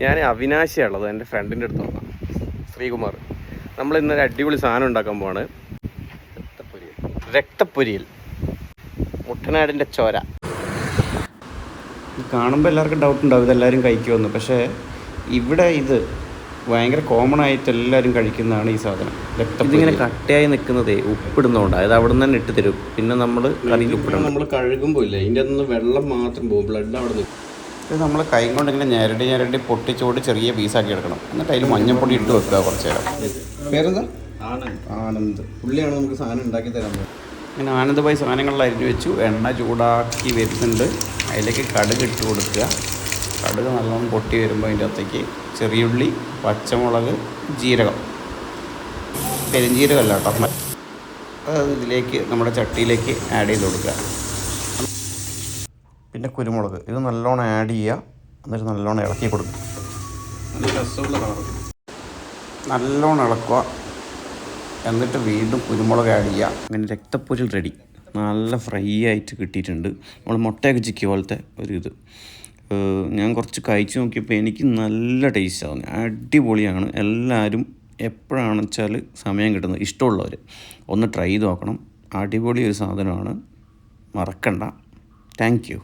ഞാൻ അവിനാശിയുള്ളത് എൻ്റെ ഫ്രണ്ടിൻ്റെ അടുത്ത് നോക്കാം, ശ്രീകുമാർ. നമ്മൾ ഇന്നൊരു അടിപൊളി സാധനം ഉണ്ടാക്കാൻ പോവാണ്. രക്തപ്പൊരിയൽ, മുട്ടനാടിൻ്റെ ചോര. കാണുമ്പോൾ എല്ലാവർക്കും ഡൗട്ട് ഉണ്ടാവും ഇതെല്ലാവരും കഴിക്കുമെന്ന്. പക്ഷേ ഇവിടെ ഇത് ഭയങ്കര കോമൺ ആയിട്ട് എല്ലാവരും കഴിക്കുന്നതാണ് ഈ സാധനം. ഇതിങ്ങനെ കട്ടയായി നിൽക്കുന്നതേ ഉപ്പിടുന്നതുകൊണ്ട്, അതായത് അവിടെ നിന്ന് തന്നെ ഇട്ട് തരും. പിന്നെ നമ്മൾ കറിയിൽ ഉപ്പിടണം. നമ്മൾ കഴുകുമ്പോൾ ഇല്ല, ഇതിൻ്റെ അകത്തുനിന്ന് വെള്ളം മാത്രം പോകും, ബ്ലഡ് അവിടെ നിൽക്കും. ഇത് നമ്മൾ കൈ കൊണ്ട് ഇങ്ങനെ ഞരടി പൊട്ടിച്ചോട് ചെറിയ പീസാക്കി എടുക്കണം. എന്നിട്ട് അതിൽ മഞ്ഞൾപ്പൊടി ഇട്ട് വെക്കുക കുറച്ച് നേരം. പേരെന്താ? ആനന്ദ്. പുള്ളിയാണ് നമുക്ക് സാധനം ഉണ്ടാക്കി തരാൻ. ഇങ്ങനെ ആനന്ദമായി സാധനങ്ങളിൽ അരിഞ്ഞു വെച്ചു. എണ്ണ ചൂടാക്കി വരുന്നുണ്ട്. അതിലേക്ക് കടുക് ഇട്ട് കൊടുക്കുക. കടുക് നല്ലോണം പൊട്ടി വരുമ്പോൾ അതിൻ്റെ അകത്തേക്ക് ചെറിയുള്ളി, പച്ചമുളക്, ജീരകം, പെരുംജീരകമല്ല കേട്ടോ, അത് ഇതിലേക്ക് നമ്മുടെ ചട്ടിയിലേക്ക് ആഡ് ചെയ്ത് കൊടുക്കുക. പിന്നെ കുരുമുളക്, ഇത് നല്ലോണം ആഡ് ചെയ്യുക. എന്നിട്ട് നല്ലോണം ഇളക്കി കൊടുക്കുക. നല്ലോണം ഇളക്കുക. എന്നിട്ട് വീണ്ടും കുരുമുളക് ആഡ് ചെയ്യുക. അങ്ങനെ രക്തപ്പൊരിൽ റെഡി. നല്ല ഫ്രൈ ആയിട്ട് കിട്ടിയിട്ടുണ്ട്. നമ്മൾ മുട്ടയൊക്കെ ചിക്കിയ പോലത്തെ ഒരു ഇത്. ഞാൻ കുറച്ച് കഴിച്ച് നോക്കിയപ്പോൾ എനിക്ക് നല്ല ടേസ്റ്റാണ്, അടിപൊളിയാണ്. എല്ലാവരും എപ്പോഴാണെന്ന് വെച്ചാൽ സമയം കിട്ടുന്നത് ഇഷ്ടമുള്ളവർ ഒന്ന് ട്രൈ ചെയ്ത് നോക്കണം. അടിപൊളി ഒരു സാധനമാണ്, മറക്കണ്ട. Thank you.